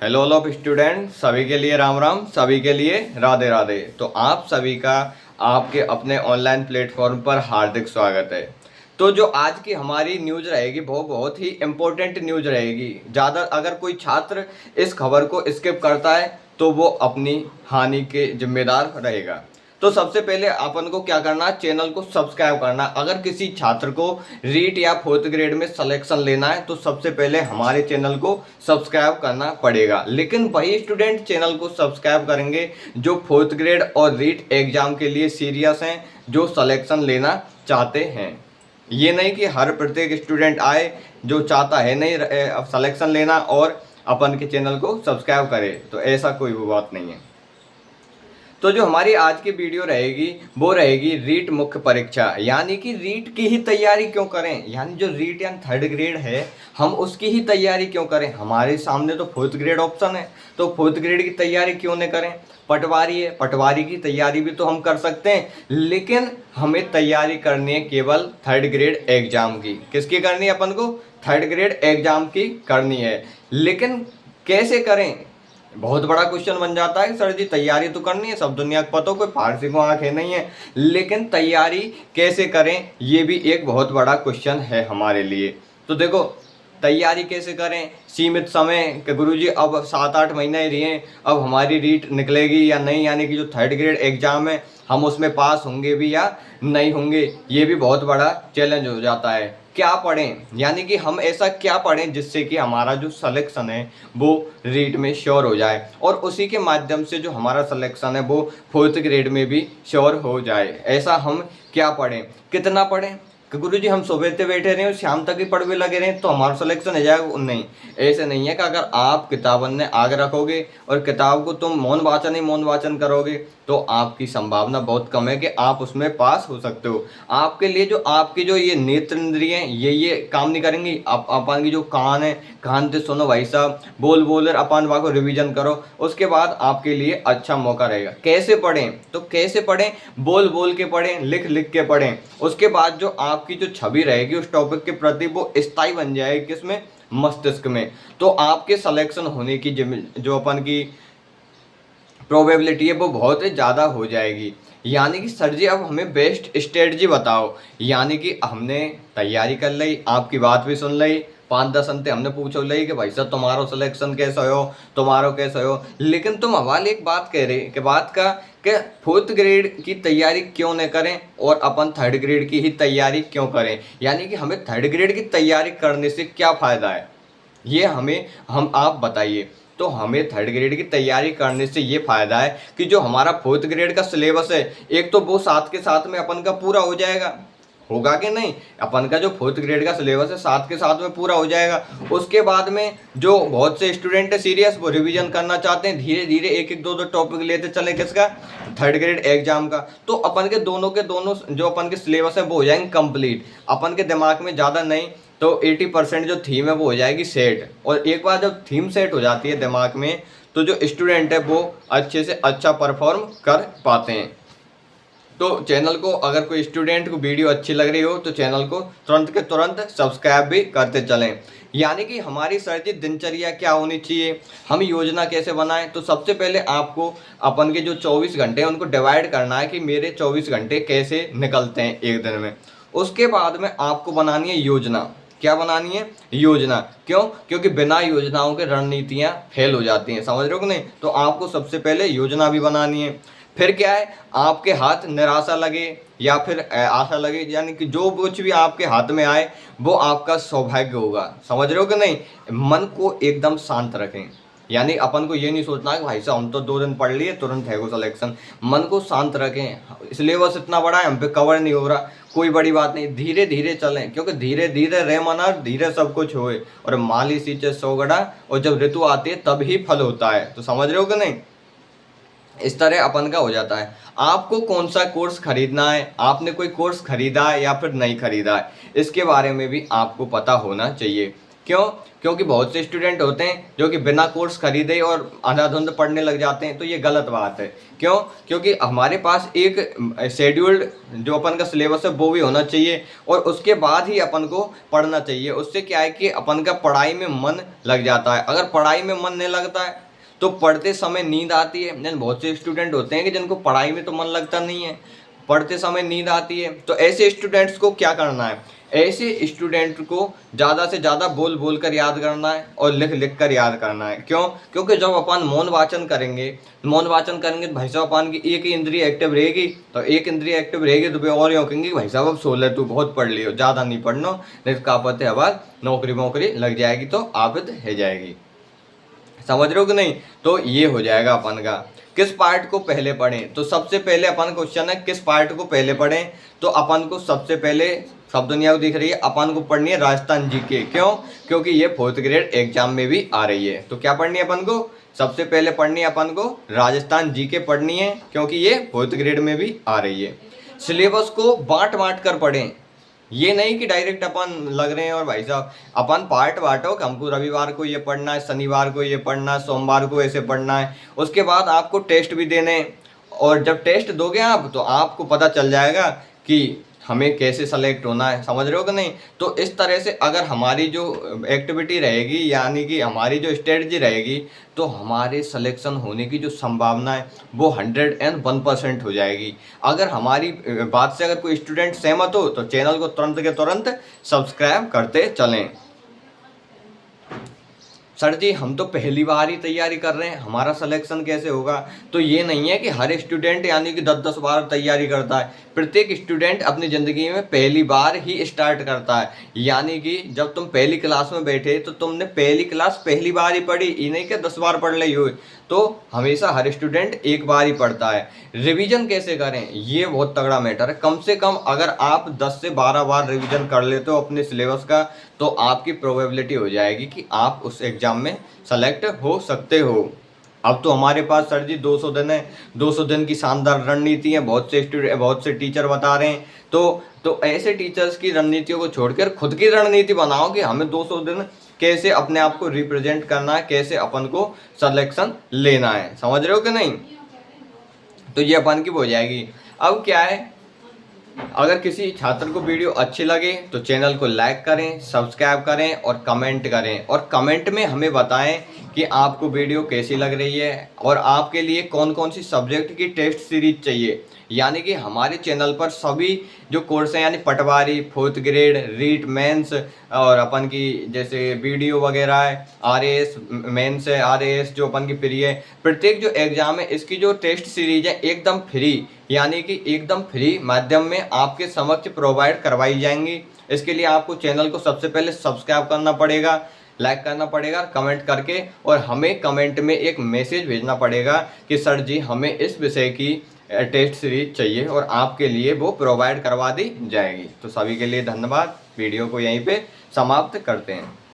Hello all of student, सभी के लिए राम राम, सभी के लिए राधे राधे। तो आप सभी का आपके अपने ऑनलाइन प्लेटफॉर्म पर हार्दिक स्वागत है। तो जो आज की हमारी न्यूज़ रहेगी वो बहुत ही इम्पोर्टेंट न्यूज़ रहेगी। ज़्यादा अगर कोई छात्र इस खबर को स्किप करता है तो वो अपनी हानि के जिम्मेदार रहेगा। तो सबसे पहले अपन को क्या करना है, चैनल को सब्सक्राइब करना। अगर किसी छात्र को रीट या फोर्थ ग्रेड में सिलेक्शन लेना है तो सबसे पहले हमारे चैनल को सब्सक्राइब करना पड़ेगा। लेकिन वही स्टूडेंट चैनल को सब्सक्राइब करेंगे जो फोर्थ ग्रेड और रीट एग्जाम के लिए सीरियस हैं, जो सिलेक्शन लेना चाहते हैं। ये नहीं कि हर प्रत्येक स्टूडेंट आए जो चाहता है नहीं सिलेक्शन लेना और अपन के चैनल को सब्सक्राइब करे, तो ऐसा कोई बात नहीं है। तो जो हमारी आज की वीडियो रहेगी वो रहेगी रीट मुख्य परीक्षा, यानी कि रीट की ही तैयारी क्यों करें, यानी जो रीट या थर्ड ग्रेड है हम उसकी ही तैयारी क्यों करें। हमारे सामने तो फोर्थ ग्रेड ऑप्शन है, तो फोर्थ ग्रेड की तैयारी क्यों नहीं करें। पटवारी है, पटवारी की तैयारी भी तो हम कर सकते हैं, लेकिन हमें तैयारी करनी है केवल थर्ड ग्रेड एग्जाम की। किसकी करनी है, अपन को थर्ड ग्रेड एग्जाम की करनी है। लेकिन कैसे करें, बहुत बड़ा क्वेश्चन बन जाता है कि सर जी तैयारी तो करनी है, सब दुनिया को पता हो, कोई फारसी को आंखें नहीं है, लेकिन तैयारी कैसे करें ये भी एक बहुत बड़ा क्वेश्चन है हमारे लिए। तो देखो तैयारी कैसे करें, सीमित समय कि गुरुजी अब 7-8 महीने ही रहे, अब हमारी रीट निकलेगी या नहीं, यानी कि जो थर्ड ग्रेड एग्जाम है हम उसमें पास होंगे भी या नहीं होंगे, ये भी बहुत बड़ा चैलेंज हो जाता है। क्या पढ़ें, यानी कि हम ऐसा क्या पढ़ें जिससे कि हमारा जो सिलेक्शन है वो रीट में श्योर हो जाए और उसी के माध्यम से जो हमारा सिलेक्शन है वो फोर्थ ग्रेड में भी श्योर हो जाए। ऐसा हम क्या पढ़ें, कितना पढ़ें कि गुरुजी हम सुबह से बैठे रहे और शाम तक ही पढ़वे लगे रहे तो हमारा सिलेक्शन हो जाएगा। नहीं, ऐसे नहीं है कि अगर आप किताबन ने आगे रखोगे और किताब को तुम मौन वाचन करोगे तो आपकी संभावना बहुत कम है कि आप उसमें पास हो सकते हो। आपके लिए जो आपकी जो ये नेत्र इंद्रिय हैं ये काम नहीं करेंगी। आप अपन की जो कान है, कान से सुनो भाई साहब, बोल बोल अपन वहाँ को रिविजन करो, उसके बाद आपके लिए अच्छा मौका रहेगा। कैसे पढ़ें, तो कैसे पढ़ें, बोल बोल के पढ़ें, लिख लिख के पढ़ें। उसके बाद जो आपकी जो छवि रहेगी उस टॉपिक के प्रति वो स्थायी बन जाएगी, किसमें, मस्तिष्क में। तो आपके सिलेक्शन होने की जो अपन की प्रोबेबिलिटी है वो बहुत ज़्यादा हो जाएगी। यानी कि सर जी अब हमें बेस्ट स्ट्रेटजी बताओ, यानी कि हमने तैयारी कर ली, आपकी बात भी सुन ली, 5-10 अंते हमने पूछो ली कि भाई साहब तुम्हारा सिलेक्शन कैसा हो, तुम्हारा कैसा हो, लेकिन तुम हमारे एक बात कह रहे कि बात का कि फोर्थ ग्रेड की तैयारी क्यों नहीं करें और अपन थर्ड ग्रेड की ही तैयारी क्यों करें। यानी कि हमें थर्ड ग्रेड की तैयारी करने से क्या फ़ायदा है, ये हम आप बताइए। तो हमें थर्ड ग्रेड की तैयारी करने से ये फायदा है कि जो हमारा फोर्थ ग्रेड का सिलेबस है एक तो वो साथ के साथ में अपन का पूरा हो जाएगा, होगा कि नहीं। अपन का जो फोर्थ ग्रेड का सिलेबस है साथ के साथ में पूरा हो जाएगा। उसके बाद में जो बहुत से स्टूडेंट है सीरियस, वो रिवीजन करना चाहते हैं, धीरे धीरे एक एक दो दो टॉपिक लेते चले किसका, थर्ड ग्रेड एग्जाम का। तो अपन के दोनों जो अपन के सिलेबस है वो हो जाएंगे कंप्लीट। अपन के दिमाग में ज़्यादा नहीं तो 80% जो थीम है वो हो जाएगी सेट। और एक बार जब थीम सेट हो जाती है दिमाग में तो जो स्टूडेंट है वो अच्छे से अच्छा परफॉर्म कर पाते हैं। तो चैनल को, अगर कोई स्टूडेंट को वीडियो अच्छी लग रही हो तो चैनल को तुरंत के तुरंत सब्सक्राइब भी करते चलें। यानी कि हमारी सर जी दिनचर्या क्या होनी चाहिए, हम योजना कैसे बनाएं। तो सबसे पहले आपको अपन के जो 24 घंटे हैं उनको डिवाइड करना है कि मेरे 24 घंटे कैसे निकलते हैं एक दिन में। उसके बाद में आपको बनानी है योजना। क्या बनानी है, योजना। क्यों, क्योंकि बिना योजनाओं के रणनीतियां फेल हो जाती हैं, समझ रहे हो कि नहीं। तो आपको सबसे पहले योजना भी बनानी है। फिर क्या है, आपके हाथ निराशा लगे या फिर आशा लगे, यानी कि जो कुछ भी आपके हाथ में आए वो आपका सौभाग्य होगा, समझ रहे हो कि नहीं। मन को एकदम शांत रखें, यानी अपन को ये नहीं सोचना है कि भाई साहब हम तो 2 दिन पढ़ लिए तुरंत है वो सिलेक्शन। मन को शांत रखें, सिलेबस इतना बड़ा है हम पे कवर नहीं हो रहा, कोई बड़ी बात नहीं, धीरे धीरे चलें, क्योंकि धीरे धीरे रे मना धीरे सब कुछ होए। और माली सींचे 100 गड़ा, और जब ऋतु आती है तब ही फल होता है। तो समझ रहे हो कि नहीं, इस तरह अपन का हो जाता है। आपको कौन सा कोर्स खरीदना है, आपने कोई कोर्स खरीदा है या फिर नहीं खरीदा है, इसके बारे में भी आपको पता होना चाहिए। क्यों? क्योंकि बहुत से स्टूडेंट होते हैं जो कि बिना कोर्स खरीदे और अंधाधुंध पढ़ने लग जाते हैं, तो ये गलत बात है। क्यों? क्योंकि हमारे पास एक शेड्यूल्ड जो अपन का सिलेबस है वो भी होना चाहिए और उसके बाद ही अपन को पढ़ना चाहिए। उससे क्या है कि अपन का पढ़ाई में मन लग जाता है। अगर पढ़ाई में मन नहीं लगता है तो पढ़ते समय नींद आती है। यानी बहुत से स्टूडेंट होते हैं कि जिनको पढ़ाई में तो मन लगता नहीं है, पढ़ते समय नींद आती है। तो ऐसे स्टूडेंट्स को क्या करना है? ऐसे स्टूडेंट को ज़्यादा से ज़्यादा बोल बोल कर याद करना है और लिख लिख कर याद करना है। क्यों? क्योंकि जब अपन मौन वाचन करेंगे तो भाई साहब अपन की एक ही इंद्रिय एक्टिव रहेगी। तो एक इंद्रिय एक्टिव रहेगी तो वे और यूँ कहेंगे भाई साहब अब 16 तू बहुत पढ़ लियो, ज़्यादा नहीं पढ़ना, नहीं तो क्या पता है अब नौकरी वोकरी लग जाएगी तो आफत है जाएगी। समझ रहे हो कि नहीं? तो ये हो जाएगा अपन का। किस पार्ट को पहले पढ़ें? तो सबसे पहले अपन क्वेश्चन है किस पार्ट को पहले पढ़ें? तो अपन को सबसे पहले सब दुनिया को दिख रही है, अपन को पढ़नी है राजस्थान जीके। क्यों? क्योंकि ये 4th ग्रेड एग्जाम में भी आ रही है। तो क्या पढ़नी है अपन को? सबसे पहले पढ़नी है अपन को राजस्थान जीके पढ़नी है, क्योंकि ये 4th ग्रेड में भी आ रही है। सिलेबस को बांट बांट कर पढ़ें, ये नहीं कि डायरेक्ट अपन लग रहे हैं और भाई साहब अपन पार्ट बांटो कि हमको रविवार को ये पढ़ना है, शनिवार को ये पढ़ना है, सोमवार को ऐसे पढ़ना है। उसके बाद आपको टेस्ट भी देने हैं और जब टेस्ट दोगे आप तो आपको पता चल जाएगा कि हमें कैसे सेलेक्ट होना है। समझ रहे हो कि नहीं? तो इस तरह से अगर हमारी जो एक्टिविटी रहेगी यानी कि हमारी जो स्ट्रेटजी रहेगी तो हमारे सिलेक्शन होने की जो संभावना है वो 101% हो जाएगी। अगर हमारी बात से अगर कोई स्टूडेंट सहमत हो तो चैनल को तुरंत के तुरंत सब्सक्राइब करते चलें। सर जी हम तो पहली बार ही तैयारी कर रहे हैं, हमारा सिलेक्शन कैसे होगा? तो ये नहीं है कि हर स्टूडेंट यानी कि 10-10 बार तैयारी करता है। प्रत्येक स्टूडेंट अपनी ज़िंदगी में पहली बार ही स्टार्ट करता है। यानी कि जब तुम पहली क्लास में बैठे तो तुमने पहली क्लास पहली बार ही पढ़ी, ये नहीं कि 10 बार पढ़ ली हो। तो हमेशा हर स्टूडेंट एक बार ही पढ़ता है। रिवीजन कैसे करें? ये बहुत तगड़ा मैटर है। कम से कम अगर आप 10 से 12 बार रिवीजन कर लेते हो अपने सिलेबस का तो आपकी प्रोबेबिलिटी हो जाएगी कि आप उस एग्ज़ाम में सेलेक्ट हो सकते हो। अब तो हमारे पास सर जी 200 दिन है, 200 दिन की शानदार रणनीति है, बहुत से टीचर बता रहे हैं। तो ऐसे टीचर्स की रणनीतियों को छोड़कर खुद की रणनीति बनाओ कि हमें 200 दिन कैसे अपने आप को रिप्रेजेंट करना है, कैसे अपन को सिलेक्शन लेना है। समझ रहे हो कि नहीं? तो ये अपन की हो जाएगी। अब क्या है, अगर किसी छात्र को वीडियो अच्छी लगे तो चैनल को लाइक करें, सब्सक्राइब करें और कमेंट करें और कमेंट में हमें बताएं कि आपको वीडियो कैसी लग रही है और आपके लिए कौन कौन सी सब्जेक्ट की टेस्ट सीरीज चाहिए। यानी कि हमारे चैनल पर सभी जो कोर्स हैं यानी पटवारी, 4th ग्रेड, रीट मेंस और अपन की जैसे वीडियो वगैरह है, आरएएस मेंस है, आरएएस जो अपन की फ्री है, प्रत्येक जो एग्ज़ाम है इसकी जो टेस्ट सीरीज है एकदम फ्री यानी कि एकदम फ्री माध्यम में आपके समक्ष प्रोवाइड करवाई जाएंगी। इसके लिए आपको चैनल को सबसे पहले सब्सक्राइब करना पड़ेगा, लाइक करना पड़ेगा कमेंट करके, और हमें कमेंट में एक मैसेज भेजना पड़ेगा कि सर जी हमें इस विषय की टेस्ट सीरीज चाहिए और आपके लिए वो प्रोवाइड करवा दी जाएगी। तो सभी के लिए धन्यवाद। वीडियो को यहीं पे समाप्त करते हैं।